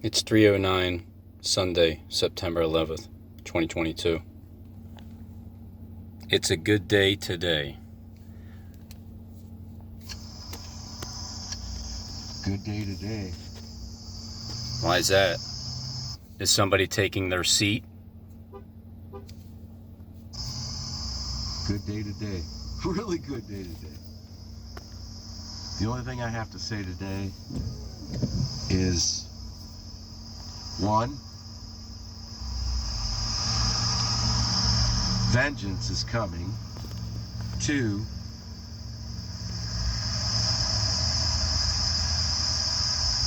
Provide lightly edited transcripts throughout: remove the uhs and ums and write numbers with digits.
It's 3:09 Sunday, September 11th, 2022. It's a good day today. Good day today. Why is that? Is somebody taking their seat? Good day today. Really good day today. The only thing I have to say today is, one, vengeance is coming. Two,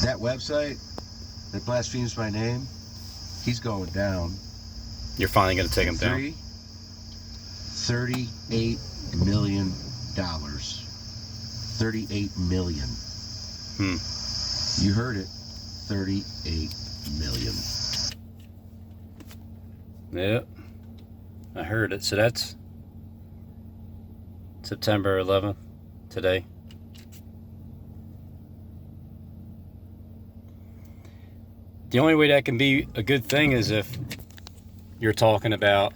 that website that blasphemes my name, he's going down. You're finally going to take him down? $38 million. $38 million. You heard it. 38 million. Yep. I heard it. So that's September 11th, today. The only way that can be a good thing is if you're talking about,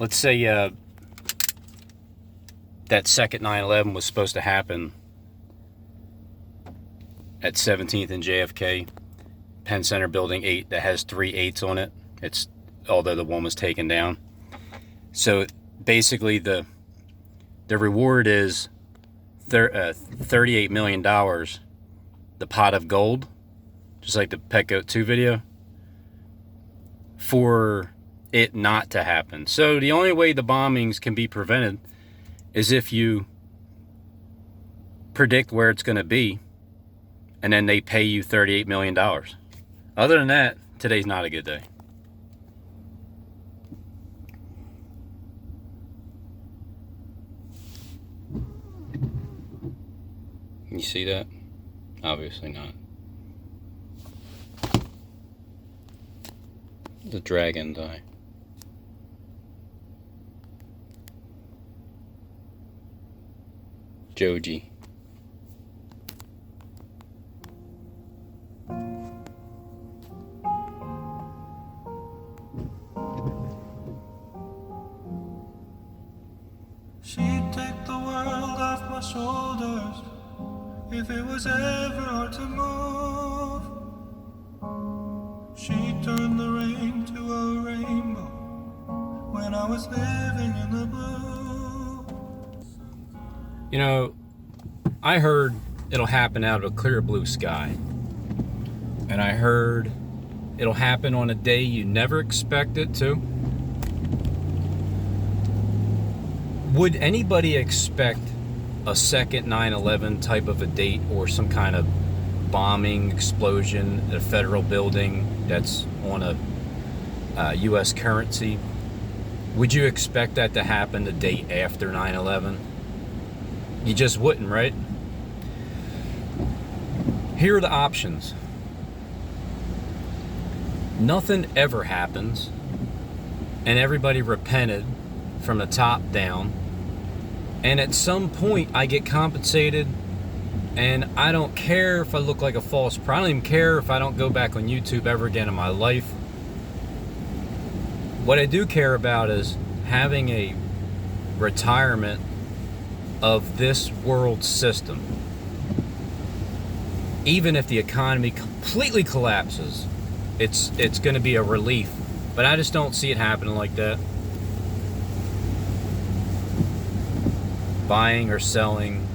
let's say that second 9/11 was supposed to happen at 17th and JFK, Penn Center Building 8, that has 3 8s on it. It's, although the one was taken down. So basically the reward is $38 million, the pot of gold, just like the Pet Goat 2 video, for it not to happen. So the only way the bombings can be prevented is if you predict where it's going to be, and then they pay you $38 million. Other than that, today's not a good day. You see that? Obviously not. The dragon die. Joji. She'd take the world off my shoulders if it was ever hard to move. She'd turn the rain to a rainbow when I was living in the blue. You know, I heard it'll happen out of a clear blue sky. And I heard it'll happen on a day you never expect it to. Would anybody expect a second 9/11 type of a date, or some kind of bombing, explosion at a federal building that's on a U.S. currency? Would you expect that to happen the day after 9/11? You just wouldn't, right? Here are the options. Nothing ever happens, and everybody repented from the top down, and at some point I get compensated, and I don't care if I look like a false prophet. I don't even care if I don't go back on YouTube ever again in my life. What I do care about is having a retirement of this world system. Even if the economy completely collapses, it's going to be a relief. But I just don't see it happening like that. Buying or selling,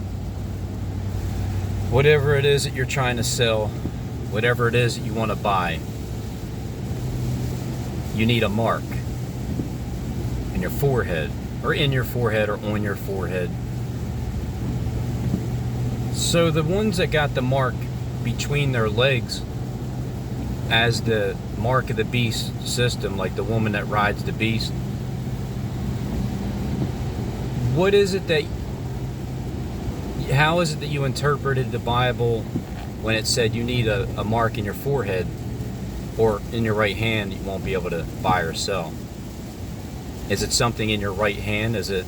whatever it is that you're trying to sell, whatever it is that you want to buy, you need a mark in your forehead, or in your forehead, or on your forehead. So the ones that got the mark between their legs as the mark of the beast system, like the woman that rides the beast, what is it that, how is it that you interpreted the Bible when it said you need a mark in your forehead or in your right hand, you won't be able to buy or sell? Is it something in your right hand? Is it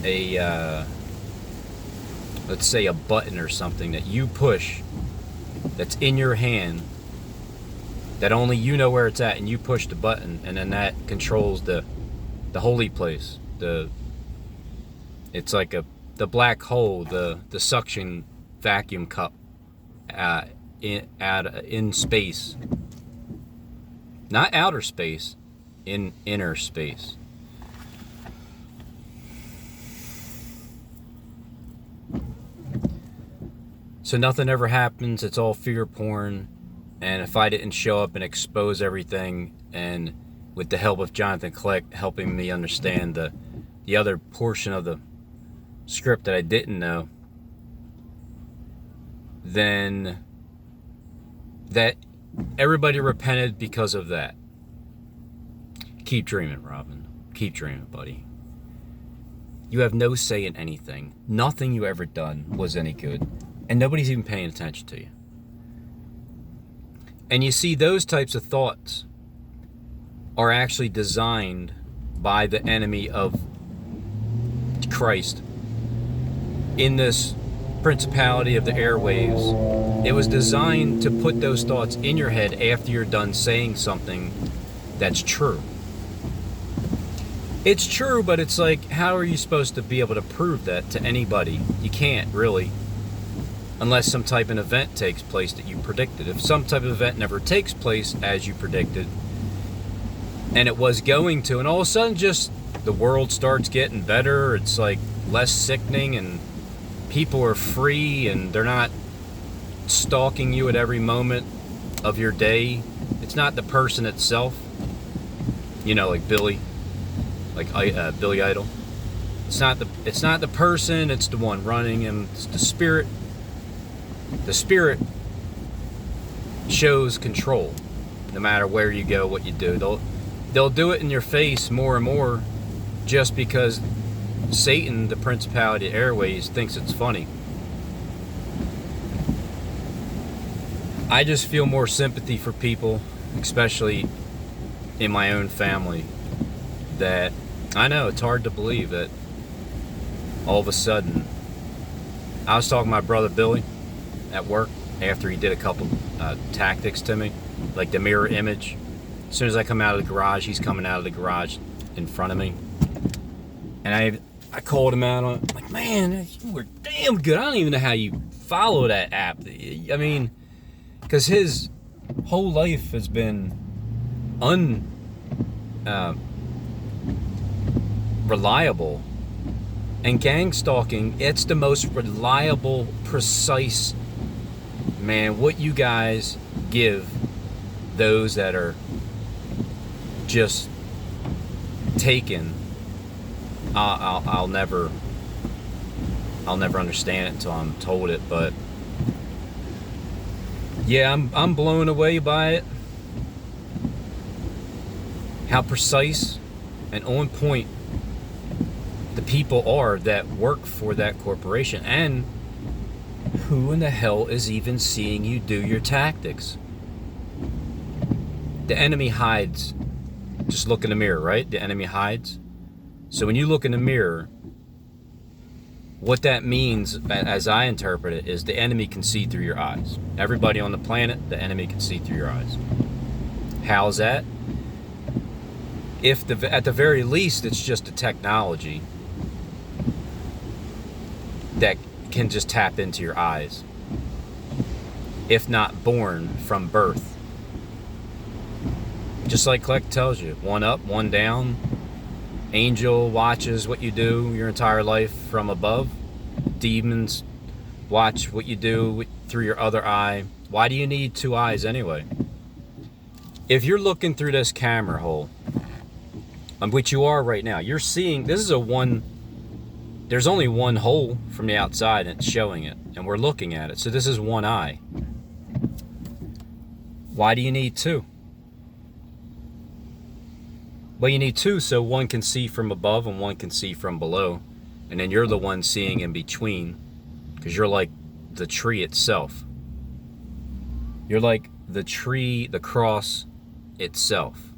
a let's say a button or something that you push that's in your hand that only you know where it's at, and you push the button, and then that controls the holy place. It's like the black hole, the suction vacuum cup in space. Not outer space, in inner space. So nothing ever happens, it's all fear porn. And if I didn't show up and expose everything, and with the help of Jonathan Kleck helping me understand the other portion of the script that I didn't know, then that everybody repented because of that. Keep dreaming, Robin. Keep dreaming, buddy. You have no say in anything. Nothing you ever done was any good. And nobody's even paying attention to you. And you see, those types of thoughts are actually designed by the enemy of Christ in this principality of the airwaves. It was designed to put those thoughts in your head after you're done saying something that's true. It's true, but it's like, how are you supposed to be able to prove that to anybody? You can't, really. Unless some type of event takes place that you predicted. If some type of event never takes place as you predicted, and it was going to, and all of a sudden just the world starts getting better, it's like less sickening, and people are free, and they're not stalking you at every moment of your day. It's not the person itself, you know, like Billy Idol. It's not the person, it's the one running, and it's the spirit. The spirit shows control no matter where you go, what you do. They'll do it in your face more and more just because Satan, the principality of airways, thinks it's funny. I just feel more sympathy for people, especially in my own family, that I know it's hard to believe that all of a sudden. I was talking to my brother Billy at work after he did a couple tactics to me, like the mirror image. As soon as I come out of the garage, he's coming out of the garage in front of me, and I called him out on it. I'm like, man, you were damn good. I don't even know how you follow that app. I mean, because his whole life has been unreliable, and gang stalking, it's the most reliable, precise. Man, what you guys give those that are just taken, I'll never understand it until I'm told it. But yeah, I'm blown away by it. How precise and on point the people are that work for that corporation, and who in the hell is even seeing you do your tactics? The enemy hides. Just look in the mirror, right? The enemy hides. So when you look in the mirror, what that means, as I interpret it, is the enemy can see through your eyes. Everybody on the planet, the enemy can see through your eyes. How's that? At the very least, it's just a technology that can just tap into your eyes, if not born from birth. Just like Kleck tells you, one up, one down. Angel watches what you do your entire life from above. Demons watch what you do through your other eye. Why do you need two eyes anyway? If you're looking through this camera hole, which you are right now, you're seeing, there's only one hole from the outside, and it's showing it, and we're looking at it. So this is one eye. Why do you need two? Well, you need two so one can see from above and one can see from below, and then you're the one seeing in between, because you're like the tree itself. You're like the tree, the cross itself.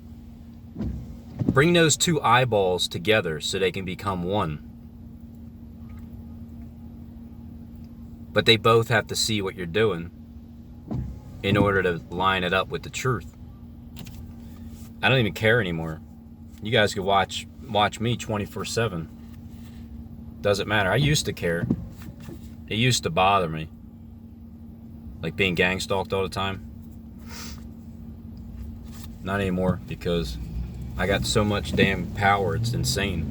Bring those two eyeballs together so they can become one. But they both have to see what you're doing. in order to line it up with the truth. I don't even care anymore. You guys could watch me 24/7. Doesn't matter. I used to care. It used to bother me. Like being gang stalked all the time. Not anymore, because I got so much damn power, it's insane.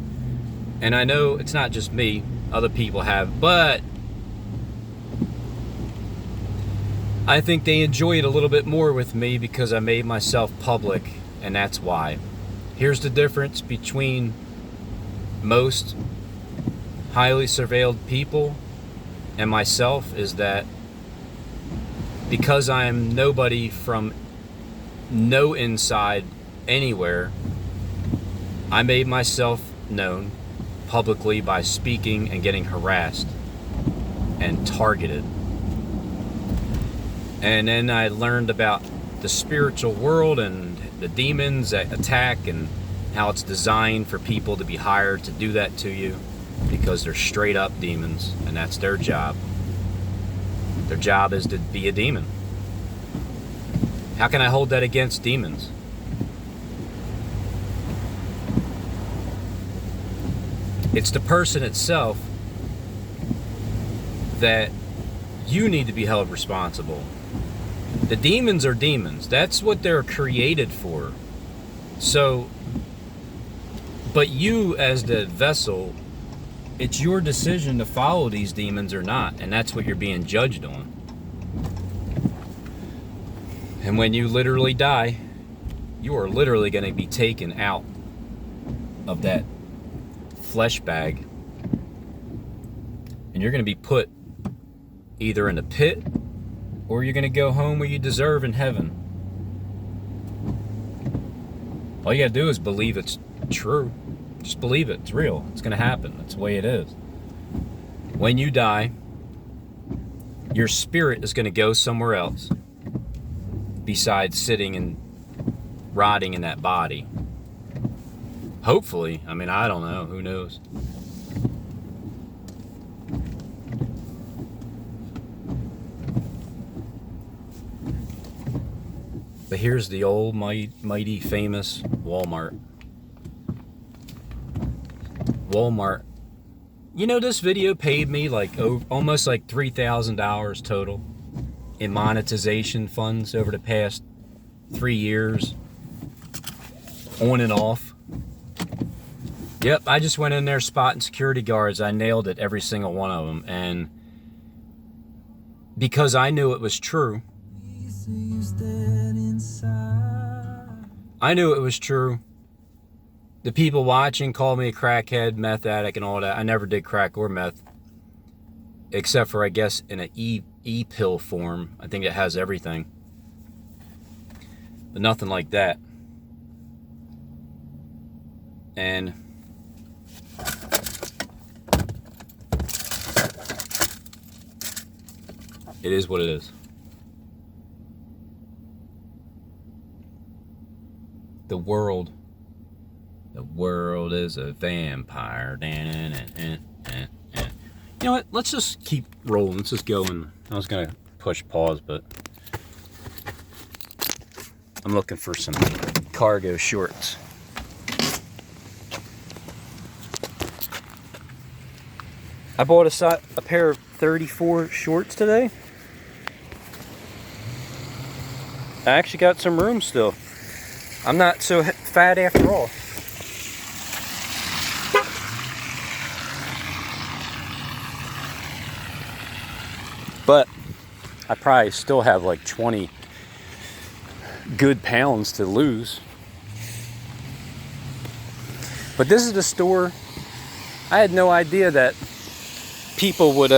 And I know it's not just me, other people have, but I think they enjoy it a little bit more with me because I made myself public, and that's why. Here's the difference between most highly surveilled people and myself, is that because I am nobody from no inside anywhere, I made myself known publicly by speaking and getting harassed and targeted. And then I learned about the spiritual world and the demons that attack, and how it's designed for people to be hired to do that to you, because they're straight up demons, and that's their job. Their job is to be a demon. How can I hold that against demons? It's the person itself that you need to be held responsible. The demons are demons. That's what they're created for. So, but you as the vessel, it's your decision to follow these demons or not, and that's what you're being judged on. And when you literally die, you are literally going to be taken out of that flesh bag, and you're going to be put either in a pit, or you're going to go home where you deserve in heaven. All you got to do is believe it's true. Just believe it. It's real. It's going to happen. That's the way it is. When you die, your spirit is going to go somewhere else besides sitting and rotting in that body. Hopefully. I mean, I don't know. Who knows? But here's the old mighty famous Walmart. Walmart. You know, this video paid me like almost like $3,000 total in monetization funds over the past 3 years, on and off. Yep, I just went in there spotting security guards. I nailed it, every single one of them. And because I knew it was true, I knew it was true. The people watching called me a crackhead, meth addict, and all that. I never did crack or meth, except for, I guess, in an e-pill form. I think it has everything, but nothing like that. And it is what it is. The world is a vampire. You know what? Let's just keep rolling. Let's just go. And I was gonna push pause, but I'm looking for some cargo shorts. I bought a pair of 34 shorts today. I actually got some room still. I'm not so fat after all. But I probably still have like 20 good pounds to lose. But this is the store. I had no idea that people would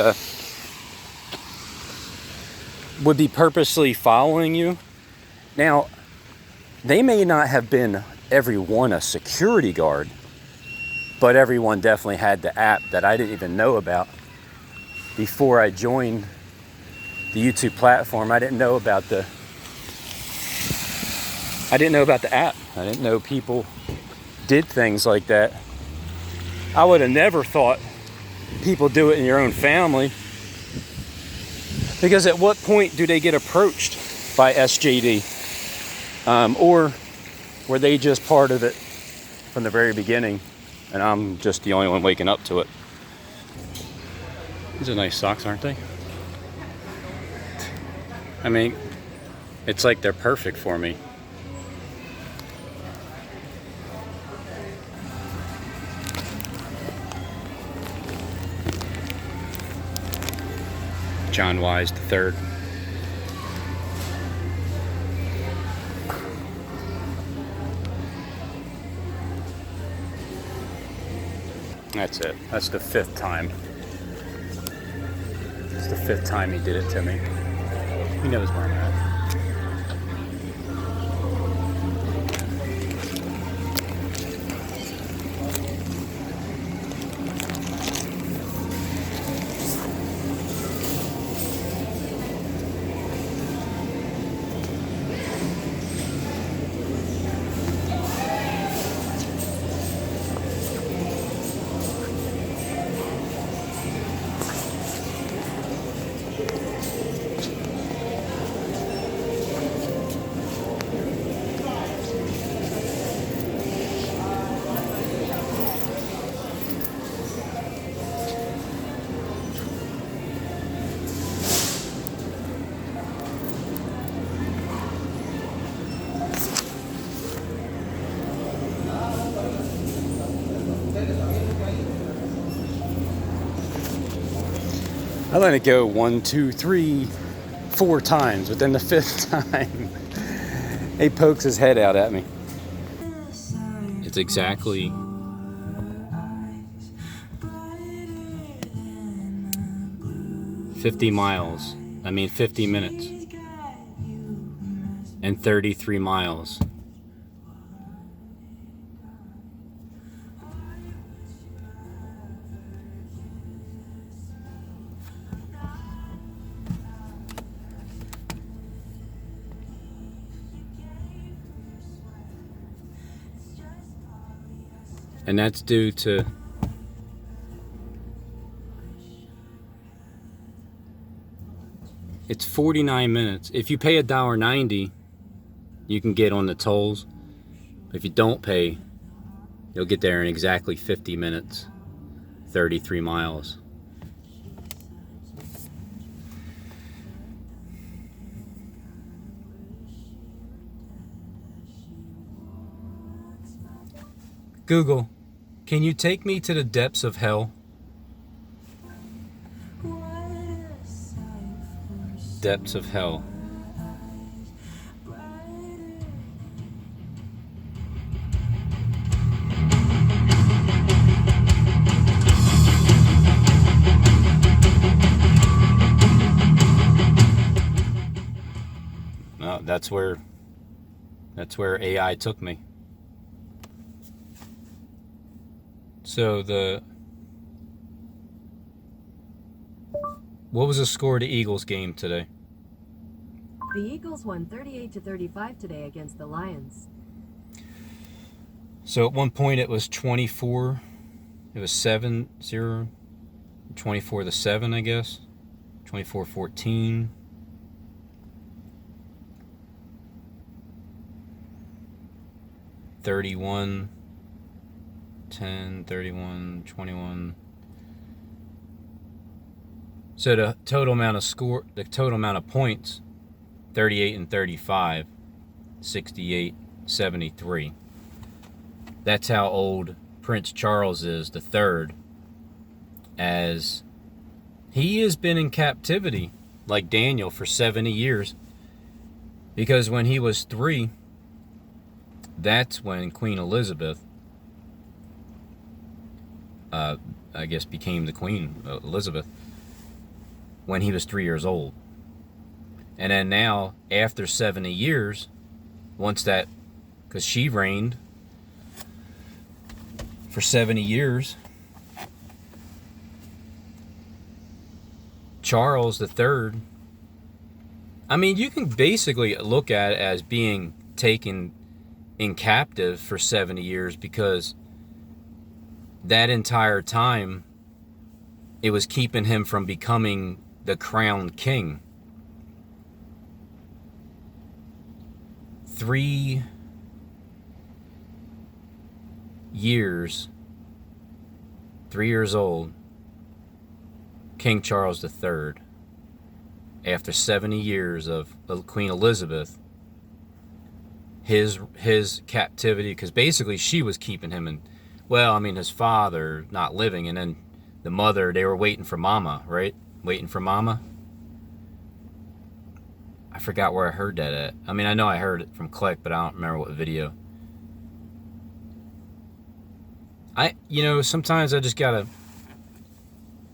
be purposely following you. Now, they may not have been everyone a security guard, but everyone definitely had the app that I didn't even know about before I joined the YouTube platform. I didn't know about the app. I didn't know people did things like that. I would have never thought people do it in your own family, because at what point do they get approached by SJD, or were they just part of it from the very beginning, and I'm just the only one waking up to it? These are nice socks, aren't they? I mean, it's like they're perfect for me. Jonah I'd the third. That's it. That's the fifth time. It's the fifth time he did it to me. He knows where I'm at. I let it go 1, 2, 3, 4 times, but then the fifth time, he pokes his head out at me. It's exactly 50 miles. 50 minutes and 33 miles. And that's due to it's 49 minutes. If you pay $1.90, you can get on the tolls. If you don't pay, you'll get there in exactly 50 minutes, 33 miles. Google, can you take me to the depths of hell? Depths of hell. No, that's where AI took me. So what was the score of the Eagles game today? The Eagles won 38-35 today against the Lions. So at one point it was 24. It was 7-0. 24-7, I guess. 24-14. $31, 10, 31, 21. So the total amount of points, 38 and 35, 68, 73. That's how old Prince Charles is, the third, as he has been in captivity, like Daniel, for 70 years. Because when he was 3, that's when Queen Elizabeth, I guess, became the Queen Elizabeth, when he was 3 years old. And then now, after 70 years, once that, because she reigned for 70 years, Charles III, you can basically look at it as being taken in captive for 70 years, because that entire time it was keeping him from becoming the crowned king. 3 years, 3 years old, King Charles III, after 70 years of Queen Elizabeth, his captivity, because basically she was keeping him in, well, I mean, his father not living, and then the mother, they were waiting for mama, right? Waiting for mama. I forgot where I heard that at. I mean, I know I heard it from Click, but I don't remember what video. You know, sometimes I just gotta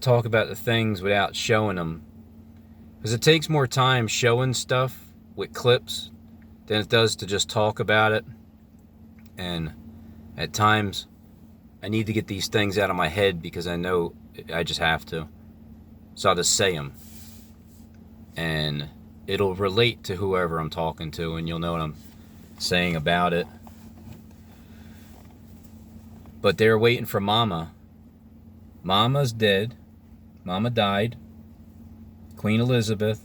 talk about the things without showing them, because it takes more time showing stuff with clips than it does to just talk about it. And at times I need to get these things out of my head because I know I just have to. So I'll just say them, and it'll relate to whoever I'm talking to, and you'll know what I'm saying about it. But they're waiting for mama. Mama's dead. Mama died. Queen Elizabeth.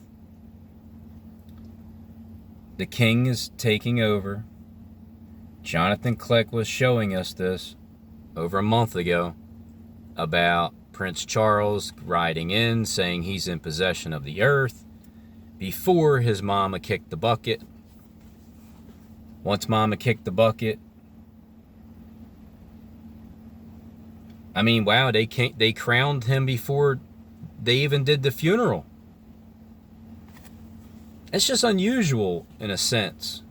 The king is taking over. Jonathan Kleck was showing us this over a month ago about Prince Charles riding in, saying he's in possession of the earth before his mama kicked the bucket. Once mama kicked the bucket, I mean, wow, they crowned him before they even did the funeral. It's just unusual in a sense.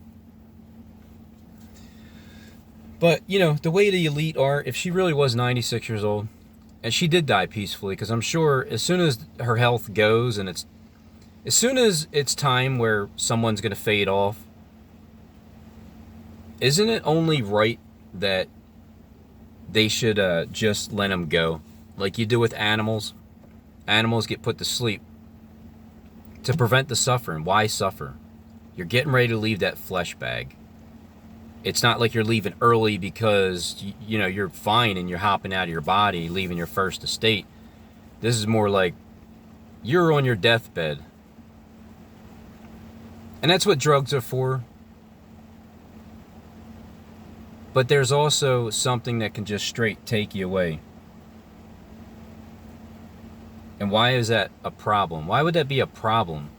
But, you know, the way the elite are, if she really was 96 years old, and she did die peacefully, because I'm sure as soon as her health goes, and as soon as it's time where someone's going to fade off, isn't it only right that they should just let them go? Like you do with animals. Animals get put to sleep to prevent the suffering. Why suffer? You're getting ready to leave that flesh bag. It's not like you're leaving early because, you know, you're fine and you're hopping out of your body, leaving your first estate. This is more like you're on your deathbed. And that's what drugs are for. But there's also something that can just straight take you away. And why is that a problem? Why would that be a problem?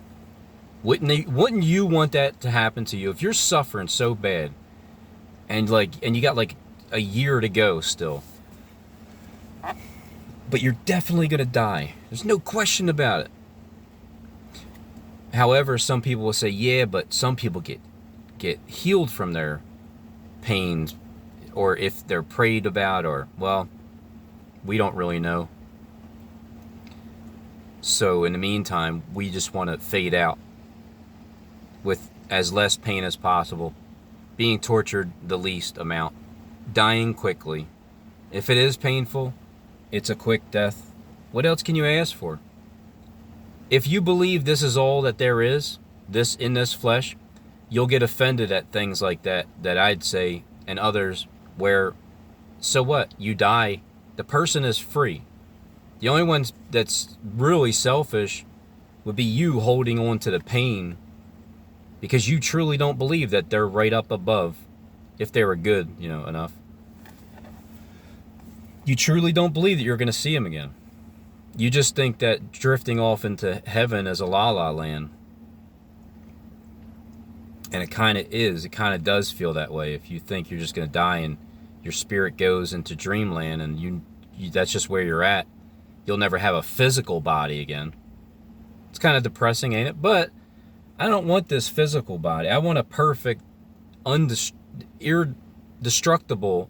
Wouldn't you want that to happen to you? If you're suffering so bad and you got like a year to go still, but you're definitely going to die. There's no question about it. However, some people will say, yeah, but some people get healed from their pains, or if they're prayed about, or, well, we don't really know. So in the meantime, we just want to fade out with as less pain as possible, being tortured the least amount, dying quickly. If it is painful, it's a quick death. What else can you ask for? If you believe this is all that there is, this in this flesh, you'll get offended at things like that I'd say, and others, where, so what? You die. The person is free. The only one that's really selfish would be you holding on to the pain because you truly don't believe that they're right up above, if they were good, you know, enough. You truly don't believe that you're going to see him again. You just think that drifting off into heaven is a la-la land. And it kind of is. It kind of does feel that way if you think you're just going to die and your spirit goes into dreamland and you that's just where you're at. You'll never have a physical body again. It's kind of depressing, ain't it? But I don't want this physical body. I want a perfect, indestructible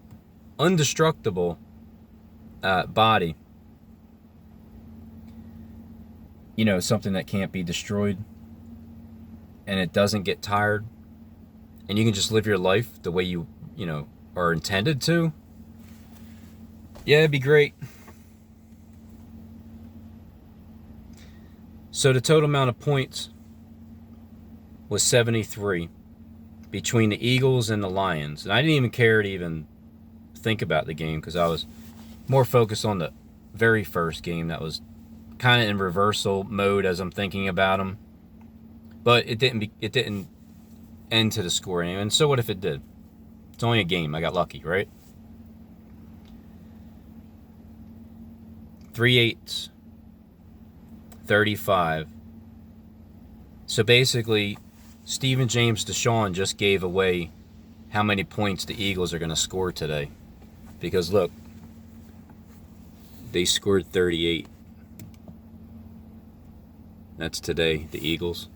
body. You know, something that can't be destroyed. And it doesn't get tired. And you can just live your life the way you know, are intended to. Yeah, it'd be great. So the total amount of points was 73 between the Eagles and the Lions. And I didn't even care to even think about the game because I was more focused on the very first game that was kind of in reversal mode as I'm thinking about them. But it didn't end to the score anyway. And so what if it did? It's only a game. I got lucky, right? 3/8, 35. So basically, Stephen James DeShawn just gave away how many points the Eagles are going to score today. Because look, they scored 38. That's today, the Eagles.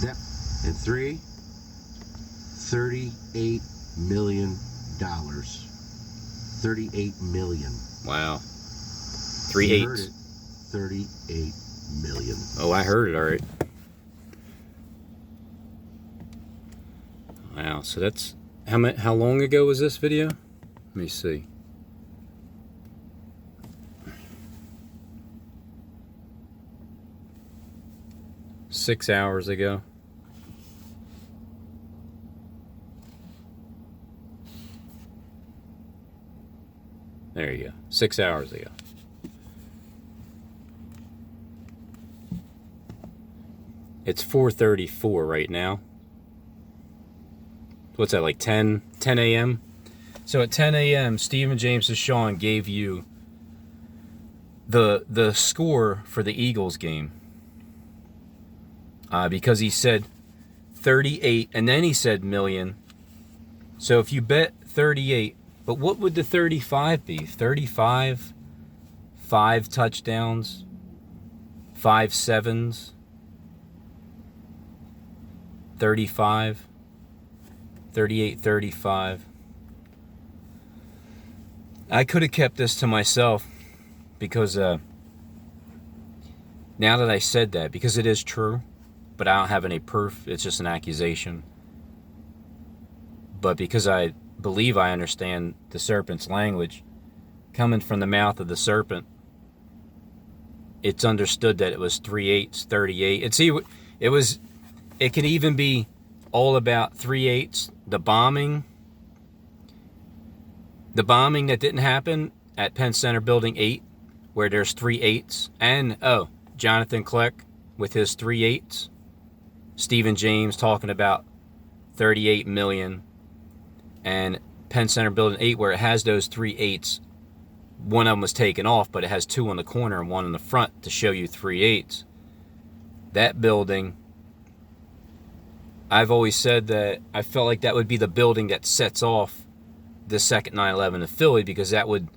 Yep. And three, $38 million. 38 million. Wow. You heard 3/8. it. 38 million. Oh, I heard it, all right. Wow, so that's... How long ago was this video? Let me see. Six hours ago. There you go. 6 hours ago. It's 4:34 right now. What's that, like 10 a.m.? So at 10 a.m., Stephen James DeShawn gave you the score for the Eagles game. Because he said 38, and then he said million. So if you bet 38, but what would the 35 be? 35, 5 touchdowns, 5 sevens, 35, 38, 35. I could have kept this to myself because now that I said that, because it is true, but I don't have any proof, it's just an accusation. But because I believe I understand the serpent's language, coming from the mouth of the serpent, it's understood that it was 3/8, 38. And see, it could even be all about 3/8, the bombing that didn't happen at Penn Center Building 8, where there's 3/8, and Jonathan Kleck with his 3/8, Stephen James talking about 38 million, and Penn Center Building 8, where it has those 3/8. One of them was taken off, but it has 2 on the corner and 1 in the front to show you 3/8. That building, I've always said that I felt like that would be the building that sets off the second 9/11 in Philly, because that would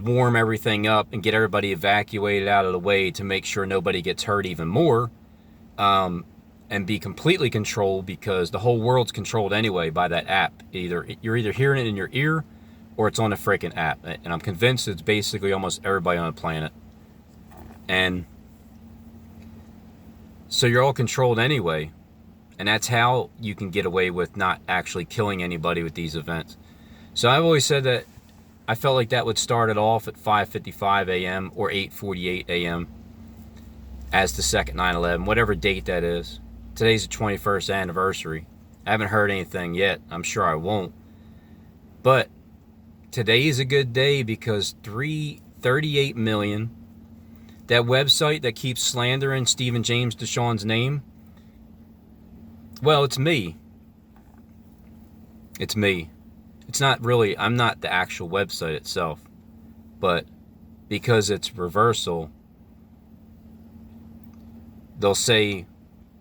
warm everything up and get everybody evacuated out of the way to make sure nobody gets hurt even more, and be completely controlled, because the whole world's controlled anyway by that app. You're either hearing it in your ear or it's on a freaking app, and I'm convinced it's basically almost everybody on the planet. And so you're all controlled anyway, and that's how you can get away with not actually killing anybody with these events. So I've always said that I felt like that would start it off at 5:55 a.m. or 8:48 a.m. as the second 9/11, whatever date that is. Today's the 21st anniversary. I haven't heard anything yet. I'm sure I won't. But today is a good day because 38 million, that website that keeps slandering Stephen James DeShawn's name, well, it's me. It's me. It's not really, I'm not the actual website itself, but because it's reversal, they'll say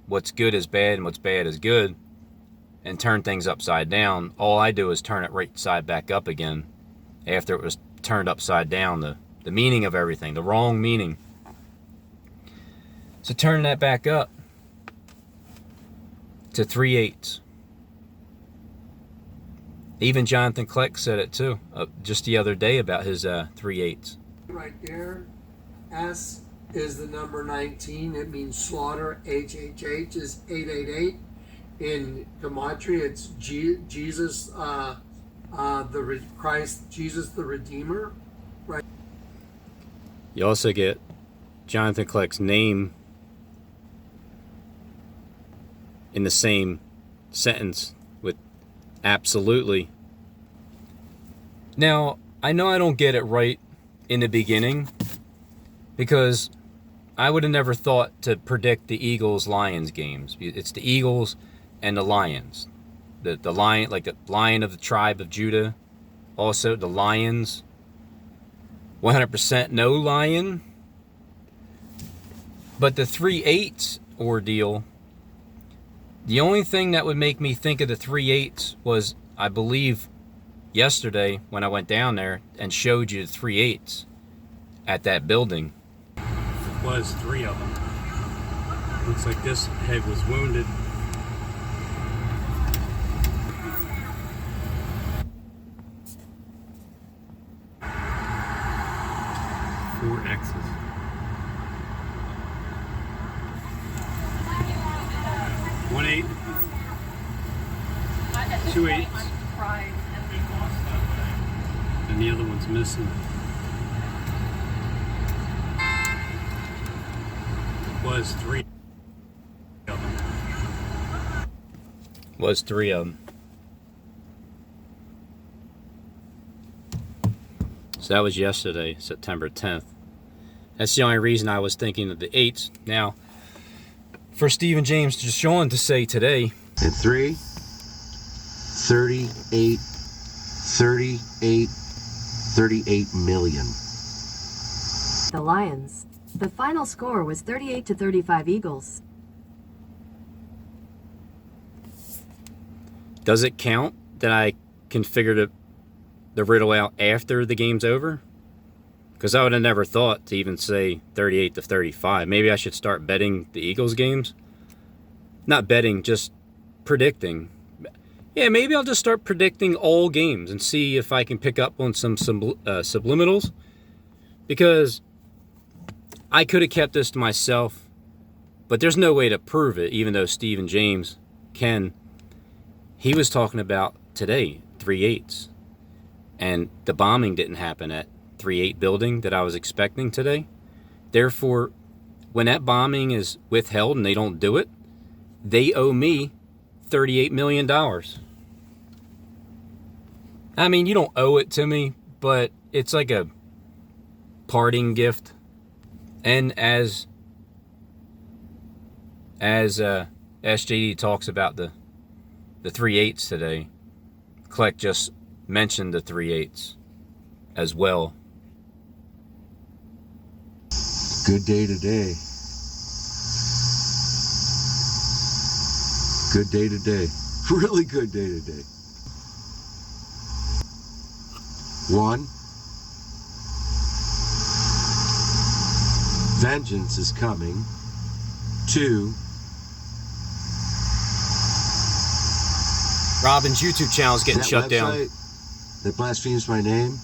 what's good is bad and what's bad is good and turn things upside down. All I do is turn it right side back up again after it was turned upside down, the meaning of everything, the wrong meaning. So turning that back up to 3/8. Even Jonathan Kleck said it too, just the other day about his 3/8. Right there, S is the number 19. It means slaughter. HHH is 888. In Gematria, it's Jesus, Christ, Jesus the Redeemer. Right. You also get Jonathan Kleck's name in the same sentence with absolutely. Now, I know I don't get it right in the beginning, because I would have never thought to predict the Eagles-Lions games. It's the Eagles and the Lions. The lion, like the Lion of the tribe of Judah. Also, the Lions. 100% no Lion. But the 3/8 ordeal, the only thing that would make me think of the 3/8 was, I believe, yesterday when I went down there and showed you the 3/8 at that building. Was 3 of them. Looks like this head was wounded. Four X's. One 8. 2 8s. And the other one's missing. Was 3 of them. Was 3 of them. So that was yesterday, September 10th. That's the only reason I was thinking of the 8s. Now, for Stephen James Deshawn to say today, And 3, 38, 38, 38 million. The Lions. The final score was 38-35 Eagles. does it count that I can figure the riddle out after the game's over? Because I would have never thought to even say 38-35. Maybe I should start betting the Eagles games. Not betting, just predicting. Yeah, maybe I'll just start predicting all games and see if I can pick up on some subliminals. Because I could have kept this to myself, but there's no way to prove it, even though Stephen James can. He was talking about today, 3/8. And the bombing didn't happen at 38 building that I was expecting today. Therefore, when that bombing is withheld and they don't do it, they owe me $38 million. I mean, you don't owe it to me, but it's like a parting gift. And as SJD talks about the 3/8 today, Kleck just mentioned the 3/8 as well. Good day today. Good day today. Really good day today. 1. Vengeance is coming. 2. Robin's YouTube channel is getting that shut down. website that blasphemes my name